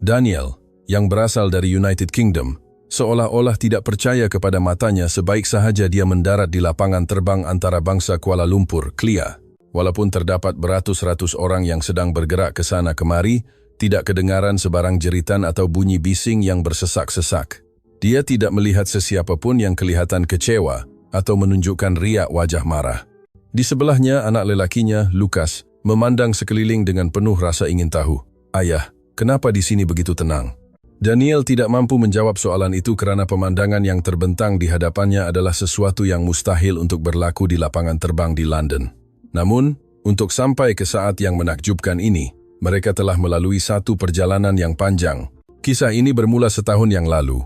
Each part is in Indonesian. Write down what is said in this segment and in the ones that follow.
Daniel, yang berasal dari United Kingdom, seolah-olah tidak percaya kepada matanya sebaik sahaja dia mendarat di lapangan terbang antarabangsa Kuala Lumpur, KLIA. Walaupun terdapat beratus-ratus orang yang sedang bergerak ke sana kemari, tidak kedengaran sebarang jeritan atau bunyi bising yang bersesak-sesak. Dia tidak melihat sesiapa pun yang kelihatan kecewa atau menunjukkan riak wajah marah. Di sebelahnya, anak lelakinya, Lucas, memandang sekeliling dengan penuh rasa ingin tahu. Ayah, kenapa di sini begitu tenang? Daniel tidak mampu menjawab soalan itu karena pemandangan yang terbentang di hadapannya adalah sesuatu yang mustahil untuk berlaku di lapangan terbang di London. Namun, untuk sampai ke saat yang menakjubkan ini, mereka telah melalui satu perjalanan yang panjang. Kisah ini bermula setahun yang lalu.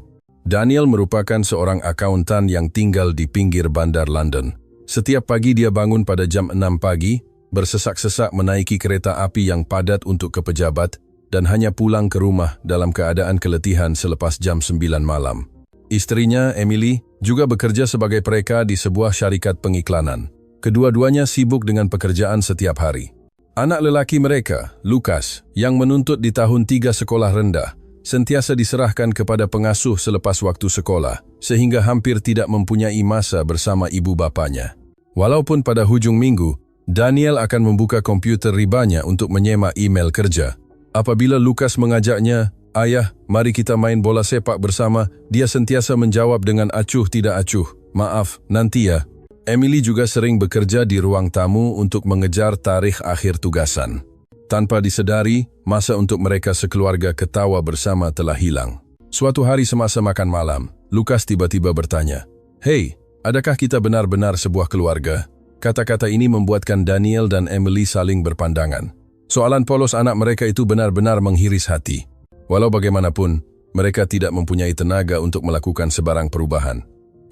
Daniel merupakan seorang akuntan yang tinggal di pinggir bandar London. Setiap pagi dia bangun pada jam 6 pagi, bersesak-sesak menaiki kereta api yang padat untuk ke pejabat, dan hanya pulang ke rumah dalam keadaan keletihan selepas jam 9 malam. Istrinya, Emily, juga bekerja sebagai pereka di sebuah syarikat pengiklanan. Kedua-duanya sibuk dengan pekerjaan setiap hari. Anak lelaki mereka, Lucas, yang menuntut di tahun 3 sekolah rendah, sentiasa diserahkan kepada pengasuh selepas waktu sekolah, sehingga hampir tidak mempunyai masa bersama ibu bapanya. Walaupun pada hujung minggu, Daniel akan membuka komputer ribanya untuk menyemak email kerja. Apabila Lucas mengajaknya, "Ayah, mari kita main bola sepak bersama," dia sentiasa menjawab dengan acuh tidak acuh, "Maaf, nanti ya." Emily juga sering bekerja di ruang tamu untuk mengejar tarikh akhir tugasan. Tanpa disedari, masa untuk mereka sekeluarga ketawa bersama telah hilang. Suatu hari semasa makan malam, Lucas tiba-tiba bertanya, "Hei, adakah kita benar-benar sebuah keluarga?" Kata-kata ini membuatkan Daniel dan Emily saling berpandangan. Soalan polos anak mereka itu benar-benar menghiris hati. Walau bagaimanapun, mereka tidak mempunyai tenaga untuk melakukan sebarang perubahan.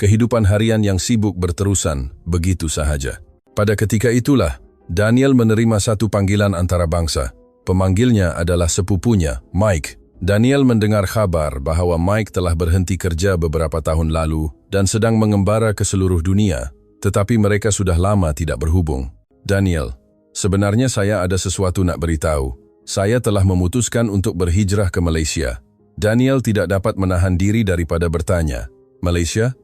Kehidupan harian yang sibuk berterusan, begitu sahaja. Pada ketika itulah, Daniel menerima satu panggilan antarabangsa. Pemanggilnya adalah sepupunya, Mike. Daniel mendengar kabar bahwa Mike telah berhenti kerja beberapa tahun lalu dan sedang mengembara ke seluruh dunia, tetapi mereka sudah lama tidak berhubung. "Daniel, sebenarnya saya ada sesuatu nak beritahu. Saya telah memutuskan untuk berhijrah ke Malaysia." Daniel tidak dapat menahan diri daripada bertanya, "Malaysia?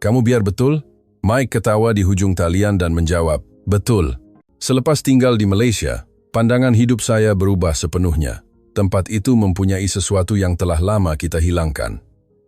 Kamu biar betul?" Mike ketawa di hujung talian dan menjawab, "Betul. Selepas tinggal di Malaysia, pandangan hidup saya berubah sepenuhnya. Tempat itu mempunyai sesuatu yang telah lama kita hilangkan."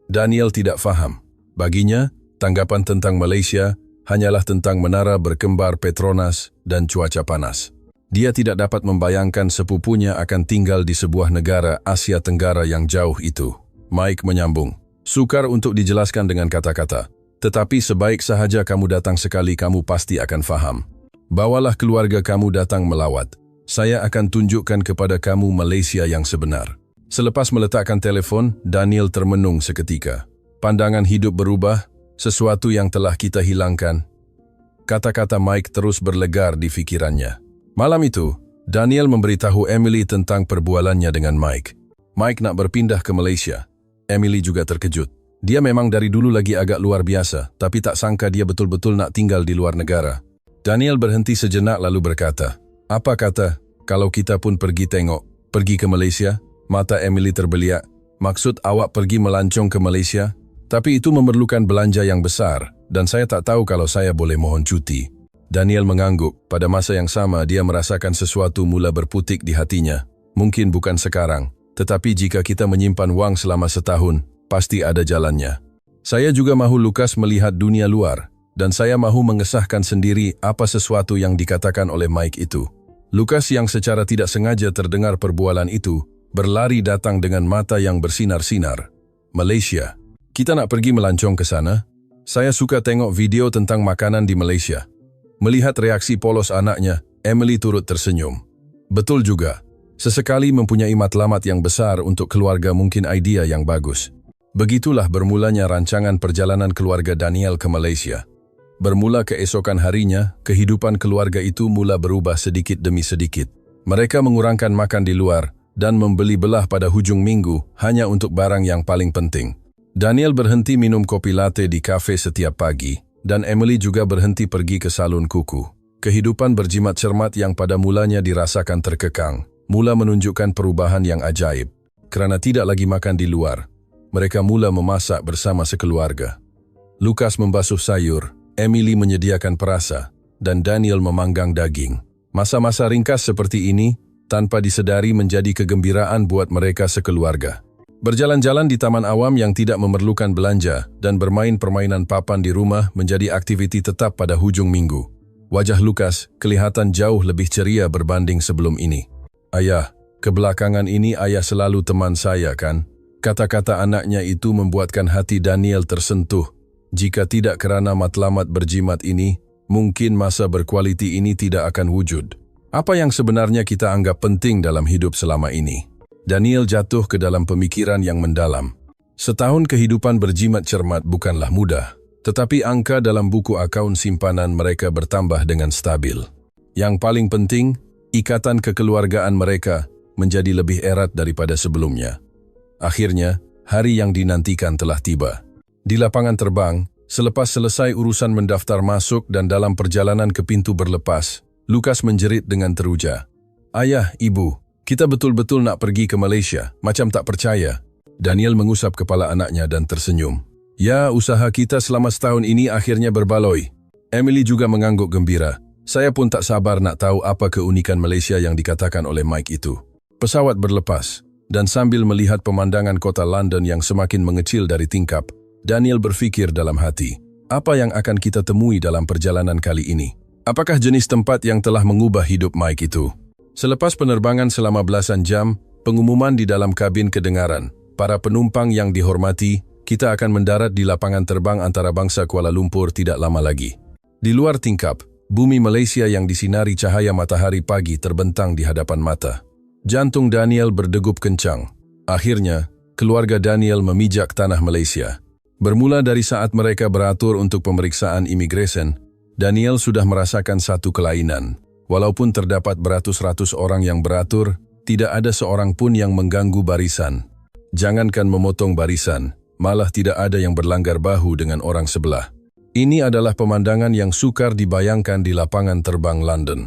Daniel tidak faham. Baginya, tanggapan tentang Malaysia hanyalah tentang menara berkembar Petronas dan cuaca panas. Dia tidak dapat membayangkan sepupunya akan tinggal di sebuah negara Asia Tenggara yang jauh itu. Mike menyambung, "Sukar untuk dijelaskan dengan kata-kata, tetapi sebaik sahaja kamu datang sekali kamu pasti akan faham. Bawalah keluarga kamu datang melawat. Saya akan tunjukkan kepada kamu Malaysia yang sebenar." Selepas meletakkan telepon, Daniel termenung seketika. Pandangan hidup berubah, sesuatu yang telah kita hilangkan. Kata-kata Mike terus berlegar di fikirannya. Malam itu, Daniel memberitahu Emily tentang perbualannya dengan Mike. Mike nak berpindah ke Malaysia. Emily juga terkejut. Dia memang dari dulu lagi agak luar biasa, tapi tak sangka dia betul-betul nak tinggal di luar negara. Daniel berhenti sejenak lalu berkata, "Apa kata, kalau kita pun pergi tengok, pergi ke Malaysia?" Mata Emily terbeliak. "Maksud awak pergi melancong ke Malaysia? Tapi itu memerlukan belanja yang besar, dan saya tak tahu kalau saya boleh mohon cuti." Daniel mengangguk. Pada masa yang sama, dia merasakan sesuatu mula berputik di hatinya. Mungkin bukan sekarang, tetapi jika kita menyimpan wang selama setahun, pasti ada jalannya. "Saya juga mahu Lucas melihat dunia luar, dan saya mahu mengesahkan sendiri apa sesuatu yang dikatakan oleh Mike itu." Lucas yang secara tidak sengaja terdengar perbualan itu, berlari datang dengan mata yang bersinar-sinar. "Malaysia? Kita nak pergi melancong ke sana? Saya suka tengok video tentang makanan di Malaysia." Melihat reaksi polos anaknya, Emily turut tersenyum. "Betul juga. Sesekali mempunyai matlamat yang besar untuk keluarga mungkin idea yang bagus." Begitulah bermulanya rancangan perjalanan keluarga Daniel ke Malaysia. Bermula keesokan harinya, kehidupan keluarga itu mula berubah sedikit demi sedikit. Mereka mengurangkan makan di luar dan membeli belah pada hujung minggu hanya untuk barang yang paling penting. Daniel berhenti minum kopi latte di kafe setiap pagi, dan Emily juga berhenti pergi ke salon kuku. Kehidupan berjimat cermat yang pada mulanya dirasakan terkekang, mula menunjukkan perubahan yang ajaib. Kerana tidak lagi makan di luar, mereka mula memasak bersama sekeluarga. Lukas membasuh sayur, Emily menyediakan perasa, dan Daniel memanggang daging. Masa-masa ringkas seperti ini, tanpa disedari menjadi kegembiraan buat mereka sekeluarga. Berjalan-jalan di taman awam yang tidak memerlukan belanja dan bermain permainan papan di rumah menjadi aktiviti tetap pada hujung minggu. Wajah Lukas kelihatan jauh lebih ceria berbanding sebelum ini. "Ayah, kebelakangan ini ayah selalu teman saya kan?" Kata-kata anaknya itu membuatkan hati Daniel tersentuh. Jika tidak kerana matlamat berjimat ini, mungkin masa berkualiti ini tidak akan wujud. Apa yang sebenarnya kita anggap penting dalam hidup selama ini? Daniel jatuh ke dalam pemikiran yang mendalam. Setahun kehidupan berjimat cermat bukanlah mudah, tetapi angka dalam buku akaun simpanan mereka bertambah dengan stabil. Yang paling penting, ikatan kekeluargaan mereka menjadi lebih erat daripada sebelumnya. Akhirnya, hari yang dinantikan telah tiba. Di lapangan terbang, selepas selesai urusan mendaftar masuk dan dalam perjalanan ke pintu berlepas, Lukas menjerit dengan teruja, "Ayah, ibu, kita betul-betul nak pergi ke Malaysia, macam tak percaya." Daniel mengusap kepala anaknya dan tersenyum. "Ya, usaha kita selama setahun ini akhirnya berbaloi." Emily juga mengangguk gembira. "Saya pun tak sabar nak tahu apa keunikan Malaysia yang dikatakan oleh Mike itu." Pesawat berlepas, dan sambil melihat pemandangan kota London yang semakin mengecil dari tingkap, Daniel berfikir dalam hati, apa yang akan kita temui dalam perjalanan kali ini? Apakah jenis tempat yang telah mengubah hidup Mike itu? Selepas penerbangan selama belasan jam, pengumuman di dalam kabin kedengaran. "Para penumpang yang dihormati, kita akan mendarat di lapangan terbang antarabangsa Kuala Lumpur tidak lama lagi." Di luar tingkap, bumi Malaysia yang disinari cahaya matahari pagi terbentang di hadapan mata. Jantung Daniel berdegup kencang. Akhirnya, keluarga Daniel memijak tanah Malaysia. Bermula dari saat mereka beratur untuk pemeriksaan imigresen, Daniel sudah merasakan satu kelainan. Walaupun terdapat beratus-ratus orang yang beratur, tidak ada seorang pun yang mengganggu barisan. Jangankan memotong barisan, malah tidak ada yang berlanggar bahu dengan orang sebelah. Ini adalah pemandangan yang sukar dibayangkan di lapangan terbang London.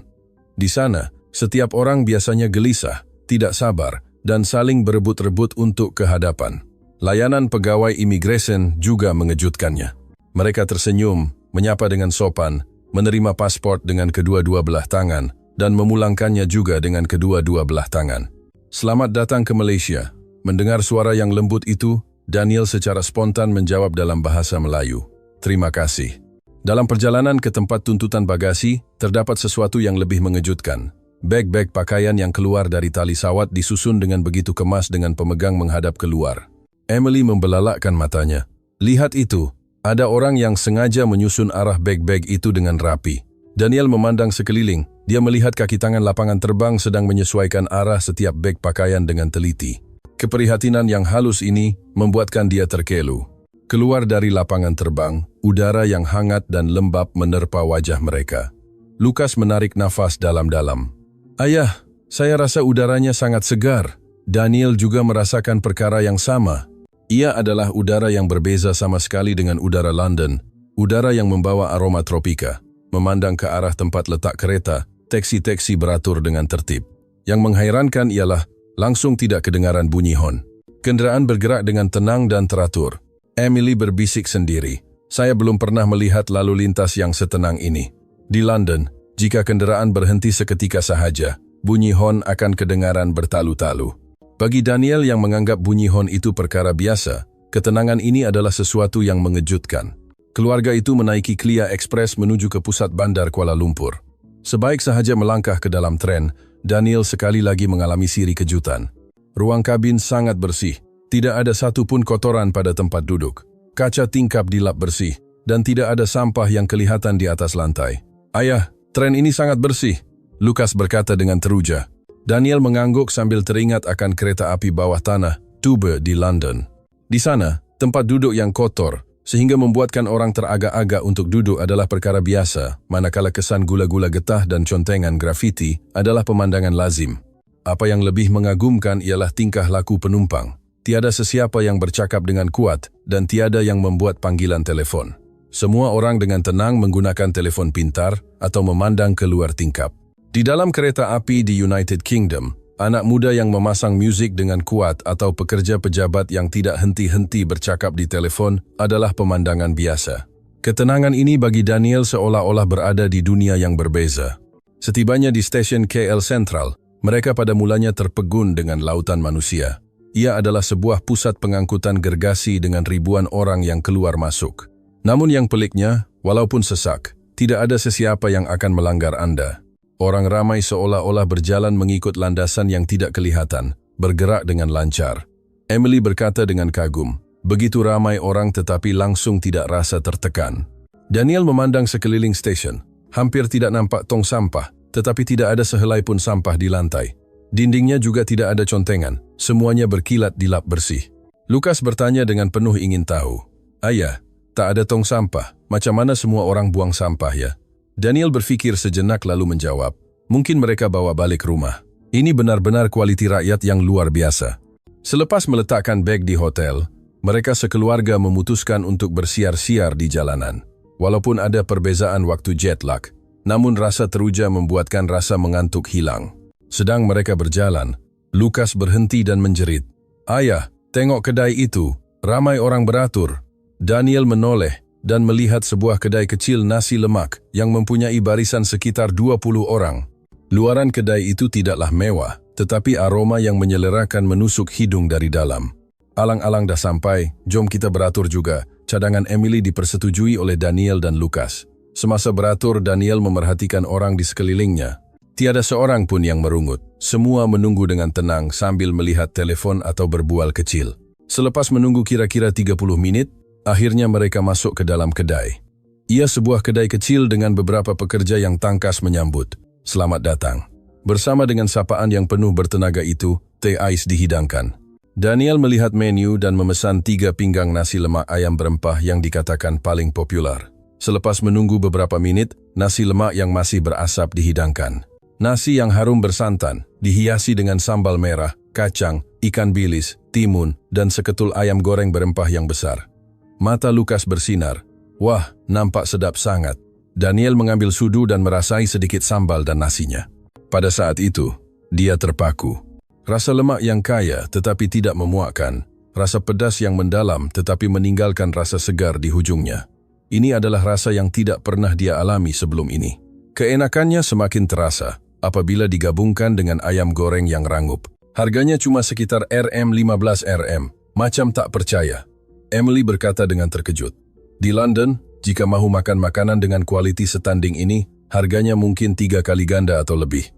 Di sana, setiap orang biasanya gelisah, tidak sabar, dan saling berebut-rebut untuk kehadapan. Layanan pegawai imigresen juga mengejutkannya. Mereka tersenyum, menyapa dengan sopan, menerima pasport dengan kedua-dua belah tangan, dan memulangkannya juga dengan kedua-dua belah tangan. "Selamat datang ke Malaysia." Mendengar suara yang lembut itu, Daniel secara spontan menjawab dalam bahasa Melayu, "Terima kasih." Dalam perjalanan ke tempat tuntutan bagasi, terdapat sesuatu yang lebih mengejutkan. Beg-beg pakaian yang keluar dari tali sawat disusun dengan begitu kemas dengan pemegang menghadap keluar. Emily membelalakkan matanya. "Lihat itu, ada orang yang sengaja menyusun arah beg-beg itu dengan rapi." Daniel memandang sekeliling. Dia melihat kaki tangan lapangan terbang sedang menyesuaikan arah setiap beg pakaian dengan teliti. Keprihatinan yang halus ini membuatkan dia terkelu. Keluar dari lapangan terbang, udara yang hangat dan lembab menerpa wajah mereka. Lukas menarik nafas dalam-dalam. "Ayah, saya rasa udaranya sangat segar." Daniel juga merasakan perkara yang sama. Ia adalah udara yang berbeza sama sekali dengan udara London, udara yang membawa aroma tropika. Memandang ke arah tempat letak kereta, teksi-teksi beratur dengan tertib. Yang menghairankan ialah langsung tidak kedengaran bunyi hon. Kenderaan bergerak dengan tenang dan teratur. Emily berbisik sendiri, "Saya belum pernah melihat lalu lintas yang setenang ini." Di London, jika kenderaan berhenti seketika sahaja, bunyi hon akan kedengaran bertalu-talu. Bagi Daniel yang menganggap bunyi hon itu perkara biasa, ketenangan ini adalah sesuatu yang mengejutkan. Keluarga itu menaiki Clia Express menuju ke pusat bandar Kuala Lumpur. Sebaik sahaja melangkah ke dalam tren, Daniel sekali lagi mengalami siri kejutan. Ruang kabin sangat bersih, tidak ada satu pun kotoran pada tempat duduk. Kaca tingkap dilap bersih, dan tidak ada sampah yang kelihatan di atas lantai. "Ayah, tren ini sangat bersih," Lukas berkata dengan teruja. Daniel mengangguk sambil teringat akan kereta api bawah tanah, Tube di London. Di sana, tempat duduk yang kotor, sehingga membuatkan orang teragak-agak untuk duduk adalah perkara biasa, manakala kesan gula-gula getah dan contengan grafiti adalah pemandangan lazim. Apa yang lebih mengagumkan ialah tingkah laku penumpang. Tiada sesiapa yang bercakap dengan kuat dan tiada yang membuat panggilan telefon. Semua orang dengan tenang menggunakan telefon pintar atau memandang keluar tingkap. Di dalam kereta api di United Kingdom, Anak muda yang memasang muzik dengan kuat atau pekerja pejabat yang tidak henti-henti bercakap di telefon adalah pemandangan biasa. Ketenangan ini bagi Daniel seolah-olah berada di dunia yang berbeza. Setibanya di stasiun KL Sentral, mereka pada mulanya terpegun dengan lautan manusia. Ia adalah sebuah pusat pengangkutan gergasi dengan ribuan orang yang keluar masuk. Namun yang peliknya, walaupun sesak, tidak ada sesiapa yang akan melanggar Anda. Orang ramai seolah-olah berjalan mengikut landasan yang tidak kelihatan, bergerak dengan lancar. Emily berkata dengan kagum, begitu ramai orang tetapi langsung tidak rasa tertekan. Daniel memandang sekeliling stesen. Hampir tidak nampak tong sampah, tetapi tidak ada sehelai pun sampah di lantai. Dindingnya juga tidak ada contengan, semuanya berkilat di lap bersih. Lukas bertanya dengan penuh ingin tahu. Ayah, tak ada tong sampah, macam mana semua orang buang sampah ya? Daniel berfikir sejenak lalu menjawab, mungkin mereka bawa balik rumah. Ini benar-benar kualiti rakyat yang luar biasa. Selepas meletakkan beg di hotel, mereka sekeluarga memutuskan untuk bersiar-siar di jalanan. Walaupun ada perbezaan waktu jet lag, namun rasa teruja membuatkan rasa mengantuk hilang. Sedang mereka berjalan, Lukas berhenti dan menjerit. Ayah, tengok kedai itu, ramai orang beratur. Daniel menoleh dan melihat sebuah kedai kecil nasi lemak yang mempunyai barisan sekitar 20 orang. Luaran kedai itu tidaklah mewah, tetapi aroma yang menyelerakan menusuk hidung dari dalam. Alang-alang dah sampai, jom kita beratur juga. Cadangan Emily dipersetujui oleh Daniel dan Lukas. Semasa beratur, Daniel memerhatikan orang di sekelilingnya. Tiada seorang pun yang merungut. Semua menunggu dengan tenang sambil melihat telepon atau berbual kecil. Selepas menunggu kira-kira 30 menit, akhirnya mereka masuk ke dalam kedai. Ia sebuah kedai kecil dengan beberapa pekerja yang tangkas menyambut. Selamat datang. Bersama dengan sapaan yang penuh bertenaga itu, teh ais dihidangkan. Daniel melihat menu dan memesan 3 pinggang nasi lemak ayam berempah yang dikatakan paling populer. Selepas menunggu beberapa menit, nasi lemak yang masih berasap dihidangkan. Nasi yang harum bersantan, dihiasi dengan sambal merah, kacang, ikan bilis, timun, dan seketul ayam goreng berempah yang besar. Mata Lukas bersinar. Wah, nampak sedap sangat. Daniel mengambil sudu dan merasai sedikit sambal dan nasinya. Pada saat itu, dia terpaku. Rasa lemak yang kaya tetapi tidak memuakkan. Rasa pedas yang mendalam tetapi meninggalkan rasa segar di hujungnya. Ini adalah rasa yang tidak pernah dia alami sebelum ini. Keenakannya semakin terasa apabila digabungkan dengan ayam goreng yang rangup. Harganya cuma sekitar Rm15 Rm. Macam tak percaya. Emily berkata dengan terkejut. Di London, jika mahu makan makanan dengan kualiti setanding ini, harganya mungkin 3 kali ganda atau lebih.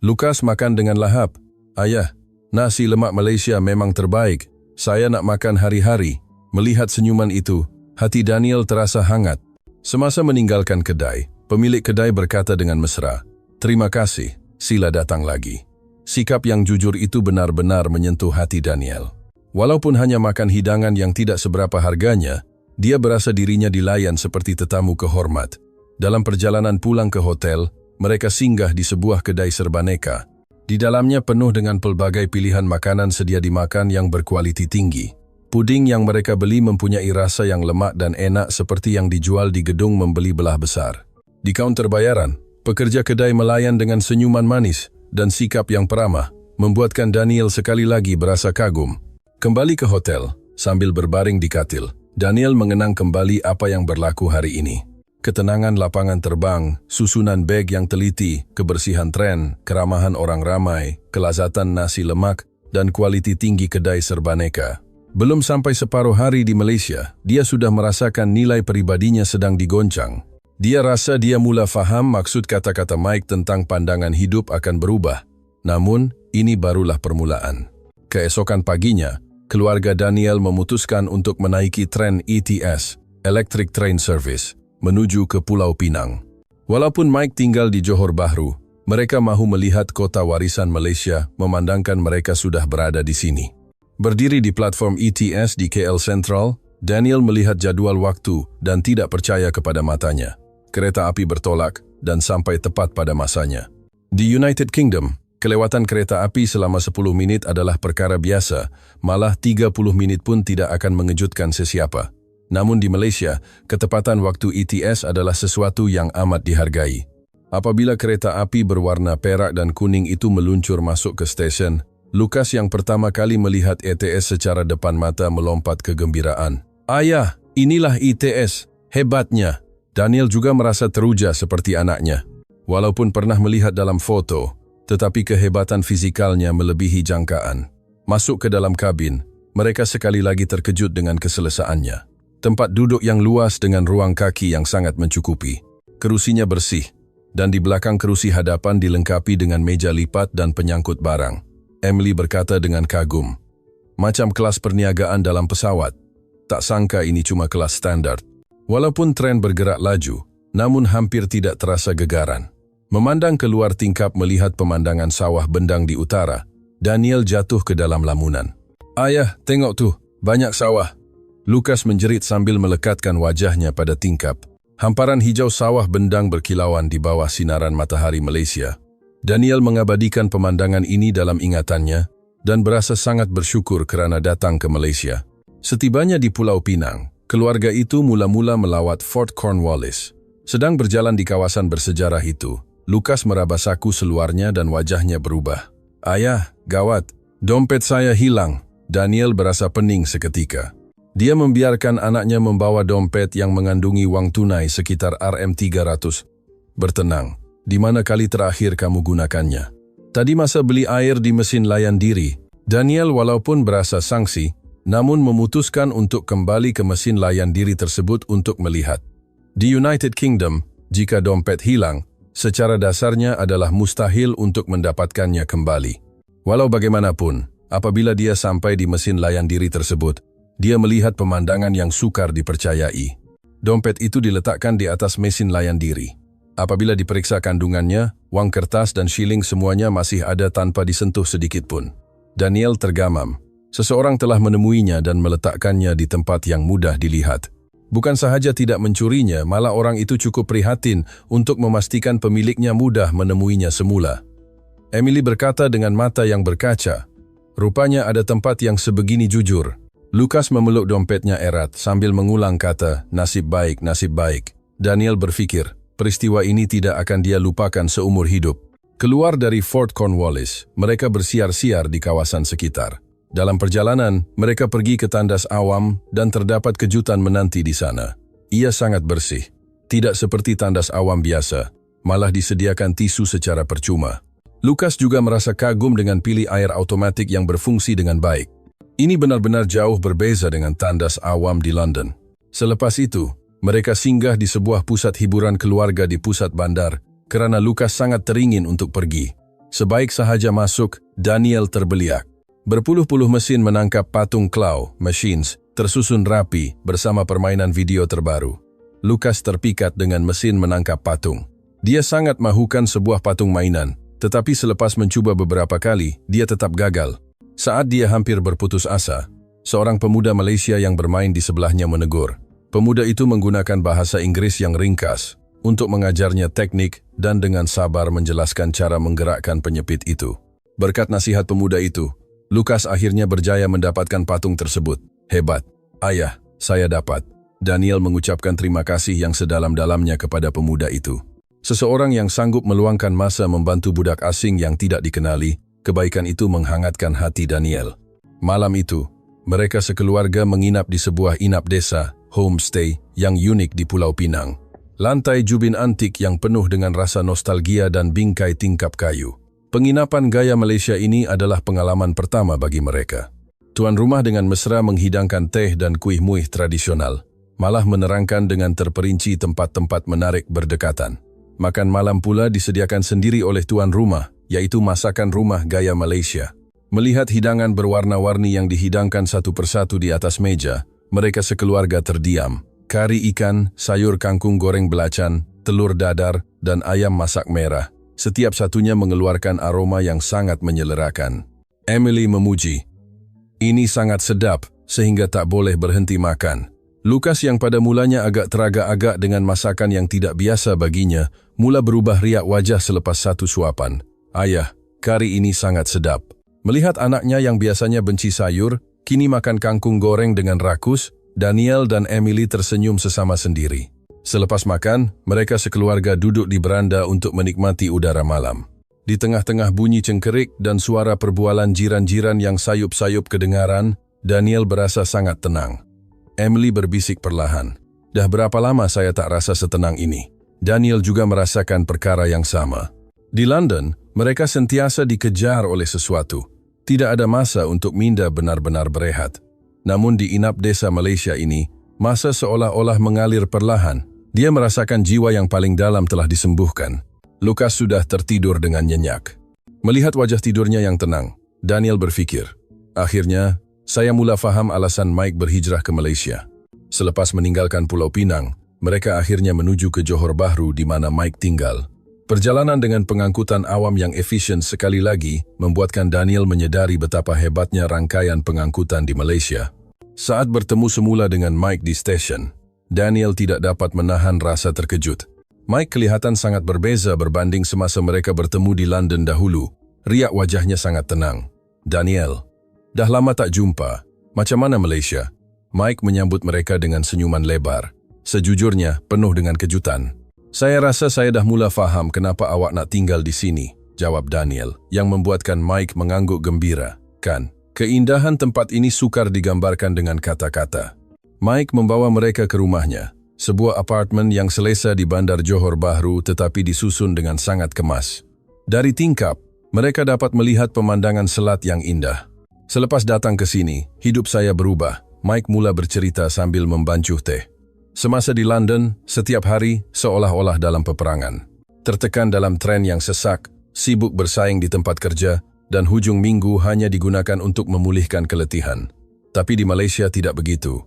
Lukas makan dengan lahap. Ayah, nasi lemak Malaysia memang terbaik. Saya nak makan hari-hari. Melihat senyuman itu, hati Daniel terasa hangat. Semasa meninggalkan kedai, pemilik kedai berkata dengan mesra, terima kasih, sila datang lagi. Sikap yang jujur itu benar-benar menyentuh hati Daniel. Walaupun hanya makan hidangan yang tidak seberapa harganya, dia berasa dirinya dilayan seperti tetamu kehormat. Dalam perjalanan pulang ke hotel, mereka singgah di sebuah kedai serbaneka. Di dalamnya penuh dengan pelbagai pilihan makanan sedia dimakan yang berkualiti tinggi. Puding yang mereka beli mempunyai rasa yang lemak dan enak seperti yang dijual di gedung membeli belah besar. Di kaunter bayaran, pekerja kedai melayan dengan senyuman manis dan sikap yang peramah, membuatkan Daniel sekali lagi berasa kagum. Kembali ke hotel, sambil berbaring di katil, Daniel mengenang kembali apa yang berlaku hari ini. Ketenangan lapangan terbang, susunan beg yang teliti, kebersihan tren, keramahan orang ramai, kelazatan nasi lemak, dan kualiti tinggi kedai serbaneka. Belum sampai separuh hari di Malaysia, dia sudah merasakan nilai pribadinya sedang digoncang. Dia rasa dia mula faham maksud kata-kata Mike tentang pandangan hidup akan berubah. Namun, ini barulah permulaan. Keesokan paginya, keluarga Daniel memutuskan untuk menaiki tren ETS, Electric Train Service, menuju ke Pulau Pinang. Walaupun Mike tinggal di Johor Bahru, mereka mahu melihat kota warisan Malaysia memandangkan mereka sudah berada di sini. Berdiri di platform ETS di KL Sentral, Daniel melihat jadual waktu dan tidak percaya kepada matanya. Kereta api bertolak dan sampai tepat pada masanya. Di United Kingdom, kelewatan kereta api selama 10 menit adalah perkara biasa, malah 30 menit pun tidak akan mengejutkan sesiapa. Namun di Malaysia, ketepatan waktu ETS adalah sesuatu yang amat dihargai. Apabila kereta api berwarna perak dan kuning itu meluncur masuk ke stesen, Lukas yang pertama kali melihat ITS secara depan mata melompat kegembiraan. "Ayah, inilah ITS, hebatnya." Daniel juga merasa teruja seperti anaknya. Walaupun pernah melihat dalam foto, tetapi kehebatan fisikalnya melebihi jangkaan. Masuk ke dalam kabin, mereka sekali lagi terkejut dengan keselesaannya. Tempat duduk yang luas dengan ruang kaki yang sangat mencukupi. Kerusinya bersih, dan di belakang kerusi hadapan dilengkapi dengan meja lipat dan penyangkut barang. Emily berkata dengan kagum, "Macam kelas perniagaan dalam pesawat. Tak sangka ini cuma kelas standar." Walaupun tren bergerak laju, namun hampir tidak terasa gegaran. Memandang keluar tingkap melihat pemandangan sawah bendang di utara, Daniel jatuh ke dalam lamunan. "Ayah, tengok tuh, banyak sawah." Lukas menjerit sambil melekatkan wajahnya pada tingkap. Hamparan hijau sawah bendang berkilauan di bawah sinaran matahari Malaysia. Daniel mengabadikan pemandangan ini dalam ingatannya dan berasa sangat bersyukur kerana datang ke Malaysia. Setibanya di Pulau Pinang, keluarga itu mula-mula melawat Fort Cornwallis. Sedang berjalan di kawasan bersejarah itu, Lukas meraba saku seluarnya dan wajahnya berubah. "Ayah, gawat, dompet saya hilang." Daniel berasa pening seketika. Dia membiarkan anaknya membawa dompet yang mengandungi wang tunai sekitar RM300. "Bertenang, di mana kali terakhir kamu gunakannya?" "Tadi masa beli air di mesin layan diri." Daniel walaupun berasa sangsi, namun memutuskan untuk kembali ke mesin layan diri tersebut untuk melihat. Di United Kingdom, jika dompet hilang, secara dasarnya adalah mustahil untuk mendapatkannya kembali. Walau bagaimanapun, apabila dia sampai di mesin layan diri tersebut, dia melihat pemandangan yang sukar dipercayai. Dompet itu diletakkan di atas mesin layan diri. Apabila diperiksa kandungannya, wang kertas dan shilling semuanya masih ada tanpa disentuh sedikit pun. Daniel tergamam. Seseorang telah menemuinya dan meletakkannya di tempat yang mudah dilihat. Bukan sahaja tidak mencurinya, malah orang itu cukup prihatin untuk memastikan pemiliknya mudah menemuinya semula. Emily berkata dengan mata yang berkaca, "Rupanya ada tempat yang sebegini jujur." Lukas memeluk dompetnya erat sambil mengulang kata, "Nasib baik, nasib baik." Daniel berfikir, peristiwa ini tidak akan dia lupakan seumur hidup. Keluar dari Fort Cornwallis, mereka bersiar-siar di kawasan sekitar. Dalam perjalanan, mereka pergi ke tandas awam dan terdapat kejutan menanti di sana. Ia sangat bersih. Tidak seperti tandas awam biasa, malah disediakan tisu secara percuma. Lukas juga merasa kagum dengan pilih air automatik yang berfungsi dengan baik. Ini benar-benar jauh berbeza dengan tandas awam di London. Selepas itu, mereka singgah di sebuah pusat hiburan keluarga di pusat bandar, kerana Lukas sangat teringin untuk pergi. Sebaik sahaja masuk, Daniel terbeliak. Berpuluh-puluh mesin menangkap patung claw, machines, tersusun rapi bersama permainan video terbaru. Lukas terpikat dengan mesin menangkap patung. Dia sangat mahukan sebuah patung mainan, tetapi selepas mencuba beberapa kali, dia tetap gagal. Saat dia hampir berputus asa, seorang pemuda Malaysia yang bermain di sebelahnya menegur. Pemuda itu menggunakan bahasa Inggris yang ringkas untuk mengajarnya teknik dan dengan sabar menjelaskan cara menggerakkan penyepit itu. Berkat nasihat pemuda itu, Lukas akhirnya berjaya mendapatkan patung tersebut. "Hebat, ayah, saya dapat." Daniel mengucapkan terima kasih yang sedalam-dalamnya kepada pemuda itu. Seseorang yang sanggup meluangkan masa membantu budak asing yang tidak dikenali, kebaikan itu menghangatkan hati Daniel. Malam itu, mereka sekeluarga menginap di sebuah inap desa, homestay, yang unik di Pulau Pinang. Lantai jubin antik yang penuh dengan rasa nostalgia dan bingkai tingkap kayu. Penginapan gaya Malaysia ini adalah pengalaman pertama bagi mereka. Tuan rumah dengan mesra menghidangkan teh dan kuih muih tradisional, malah menerangkan dengan terperinci tempat-tempat menarik berdekatan. Makan malam pula disediakan sendiri oleh tuan rumah, yaitu masakan rumah gaya Malaysia. Melihat hidangan berwarna-warni yang dihidangkan satu persatu di atas meja, mereka sekeluarga terdiam. Kari ikan, sayur kangkung goreng belacan, telur dadar, dan ayam masak merah. Setiap satunya mengeluarkan aroma yang sangat menyelerakan. Emily memuji, "Ini sangat sedap, sehingga tak boleh berhenti makan." Lukas yang pada mulanya agak teragak-agak dengan masakan yang tidak biasa baginya, mula berubah riak wajah selepas satu suapan. "Ayah, kari ini sangat sedap." Melihat anaknya yang biasanya benci sayur, kini makan kangkung goreng dengan rakus, Daniel dan Emily tersenyum sesama sendiri. Selepas makan, mereka sekeluarga duduk di beranda untuk menikmati udara malam. Di tengah-tengah bunyi cengkerik dan suara perbualan jiran-jiran yang sayup-sayup kedengaran, Daniel berasa sangat tenang. Emily berbisik perlahan, "Dah berapa lama saya tak rasa setenang ini?" Daniel juga merasakan perkara yang sama. Di London, mereka sentiasa dikejar oleh sesuatu. Tidak ada masa untuk Minda benar-benar berehat. Namun di inap desa Malaysia ini, masa seolah-olah mengalir perlahan. Dia merasakan jiwa yang paling dalam telah disembuhkan. Lucas sudah tertidur dengan nyenyak. Melihat wajah tidurnya yang tenang, Daniel berfikir, "Akhirnya, saya mula faham alasan Mike berhijrah ke Malaysia." Selepas meninggalkan Pulau Pinang, mereka akhirnya menuju ke Johor Bahru di mana Mike tinggal. Perjalanan dengan pengangkutan awam yang efisien sekali lagi membuatkan Daniel menyadari betapa hebatnya rangkaian pengangkutan di Malaysia. Saat bertemu semula dengan Mike di stesen, Daniel tidak dapat menahan rasa terkejut. Mike kelihatan sangat berbeza berbanding semasa mereka bertemu di London dahulu. Riak wajahnya sangat tenang. "Daniel, dah lama tak jumpa. Macam mana Malaysia?" Mike menyambut mereka dengan senyuman lebar. Sejujurnya, penuh dengan kejutan. "Saya rasa saya dah mula faham kenapa awak nak tinggal di sini," jawab Daniel, yang membuatkan Mike mengangguk gembira. "Kan, keindahan tempat ini sukar digambarkan dengan kata-kata." Mike membawa mereka ke rumahnya, sebuah apartemen yang selesa di bandar Johor Bahru tetapi disusun dengan sangat kemas. Dari tingkap, mereka dapat melihat pemandangan selat yang indah. "Selepas datang ke sini, hidup saya berubah," Mike mula bercerita sambil membancuh teh. "Semasa di London, setiap hari seolah-olah dalam peperangan. Tertekan dalam tren yang sesak, sibuk bersaing di tempat kerja, dan hujung minggu hanya digunakan untuk memulihkan keletihan. Tapi di Malaysia tidak begitu.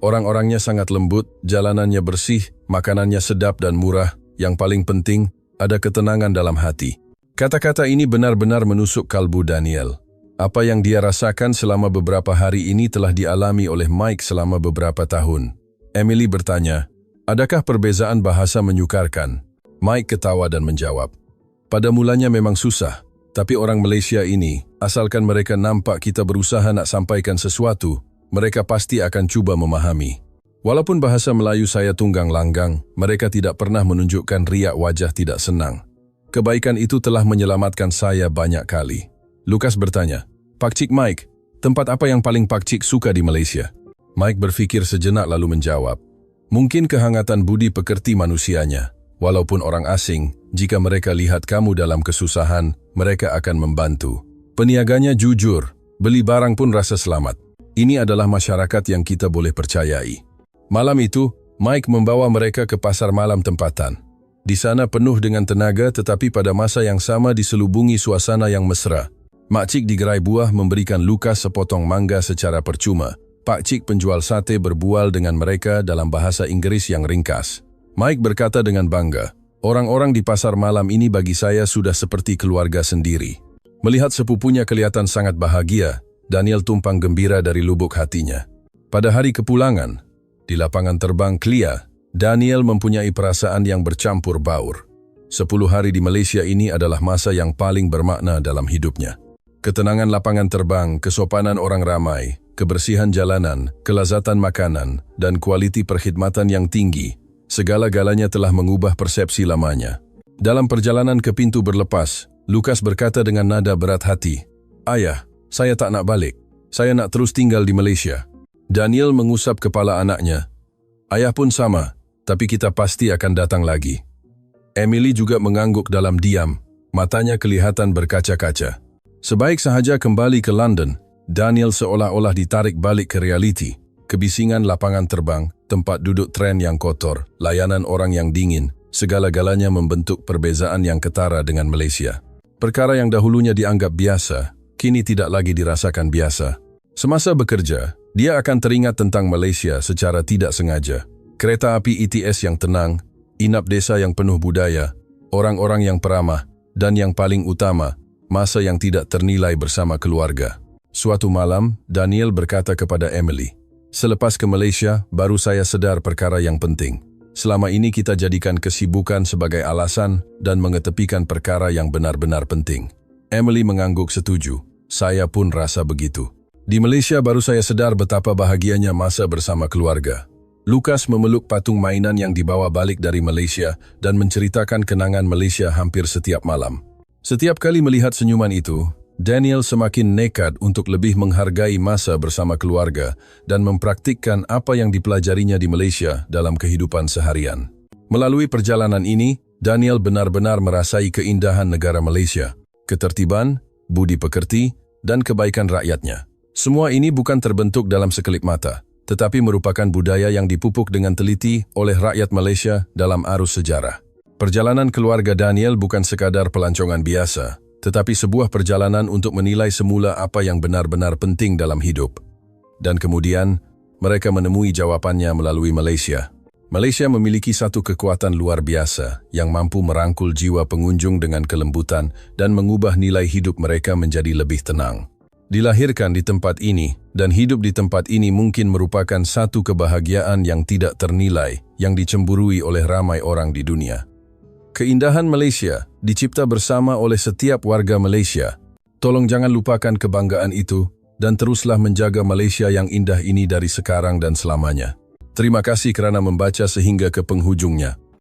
Orang-orangnya sangat lembut, jalanannya bersih, makanannya sedap dan murah. Yang paling penting, ada ketenangan dalam hati." Kata-kata ini benar-benar menusuk kalbu Daniel. Apa yang dia rasakan selama beberapa hari ini telah dialami oleh Mike selama beberapa tahun. Emily bertanya, "Adakah perbezaan bahasa menyukarkan?" Mike ketawa dan menjawab, "Pada mulanya memang susah, tapi orang Malaysia ini, asalkan mereka nampak kita berusaha nak sampaikan sesuatu, mereka pasti akan cuba memahami. Walaupun bahasa Melayu saya tunggang langgang, mereka tidak pernah menunjukkan riak wajah tidak senang. Kebaikan itu telah menyelamatkan saya banyak kali." Lucas bertanya, "Pakcik Mike, tempat apa yang paling Pakcik suka di Malaysia?" Mike berfikir sejenak lalu menjawab, "Mungkin kehangatan budi pekerti manusianya. Walaupun orang asing, jika mereka lihat kamu dalam kesusahan, mereka akan membantu. Peniaganya jujur, beli barang pun rasa selamat. Ini adalah masyarakat yang kita boleh percayai." Malam itu, Mike membawa mereka ke pasar malam tempatan. Di sana penuh dengan tenaga tetapi pada masa yang sama diselubungi suasana yang mesra. Makcik di gerai buah memberikan Lucas sepotong mangga secara percuma. Pakcik penjual sate berbual dengan mereka dalam bahasa Inggris yang ringkas. Mike berkata dengan bangga, "Orang-orang di pasar malam ini bagi saya sudah seperti keluarga sendiri." Melihat sepupunya kelihatan sangat bahagia, Daniel tumpang gembira dari lubuk hatinya. Pada hari kepulangan, di lapangan terbang Clia, Daniel mempunyai perasaan yang bercampur baur. 10 hari di Malaysia ini adalah masa yang paling bermakna dalam hidupnya. Ketenangan lapangan terbang, kesopanan orang ramai, kebersihan jalanan, kelazatan makanan, dan kualiti perkhidmatan yang tinggi, segala-galanya telah mengubah persepsi lamanya. Dalam perjalanan ke pintu berlepas, Lucas berkata dengan nada berat hati, "Ayah, saya tak nak balik. Saya nak terus tinggal di Malaysia." Daniel mengusap kepala anaknya. "Ayah pun sama, tapi kita pasti akan datang lagi." Emily juga mengangguk dalam diam, matanya kelihatan berkaca-kaca. Sebaik sahaja kembali ke London, Daniel seolah-olah ditarik balik ke realiti. Kebisingan lapangan terbang, tempat duduk tren yang kotor, layanan orang yang dingin, segala-galanya membentuk perbezaan yang ketara dengan Malaysia. Perkara yang dahulunya dianggap biasa, kini tidak lagi dirasakan biasa. Semasa bekerja, dia akan teringat tentang Malaysia secara tidak sengaja. Kereta api ETS yang tenang, inap desa yang penuh budaya, orang-orang yang peramah, dan yang paling utama, masa yang tidak ternilai bersama keluarga. Suatu malam, Daniel berkata kepada Emily, "Selepas ke Malaysia, baru saya sedar perkara yang penting. Selama ini kita jadikan kesibukan sebagai alasan dan mengetepikan perkara yang benar-benar penting." Emily mengangguk setuju. "Saya pun rasa begitu. Di Malaysia baru saya sedar betapa bahagianya masa bersama keluarga. Lucas memeluk patung mainan yang dibawa balik dari Malaysia dan menceritakan kenangan Malaysia hampir setiap malam. Setiap kali melihat senyuman itu, Daniel semakin nekat untuk lebih menghargai masa bersama keluarga dan mempraktikkan apa yang dipelajarinya di Malaysia dalam kehidupan seharian. Melalui perjalanan ini, Daniel benar-benar merasai keindahan negara Malaysia, ketertiban, budi pekerti, dan kebaikan rakyatnya. Semua ini bukan terbentuk dalam sekelip mata, tetapi merupakan budaya yang dipupuk dengan teliti oleh rakyat Malaysia dalam arus sejarah. Perjalanan keluarga Daniel bukan sekadar pelancongan biasa, tetapi sebuah perjalanan untuk menilai semula apa yang benar-benar penting dalam hidup. Dan kemudian, mereka menemui jawabannya melalui Malaysia. Malaysia memiliki satu kekuatan luar biasa yang mampu merangkul jiwa pengunjung dengan kelembutan dan mengubah nilai hidup mereka menjadi lebih tenang. Dilahirkan di tempat ini dan hidup di tempat ini mungkin merupakan satu kebahagiaan yang tidak ternilai yang dicemburui oleh ramai orang di dunia. Keindahan Malaysia dicipta bersama oleh setiap warga Malaysia. Tolong jangan lupakan kebanggaan itu dan teruslah menjaga Malaysia yang indah ini dari sekarang dan selamanya. Terima kasih kerana membaca sehingga ke penghujungnya.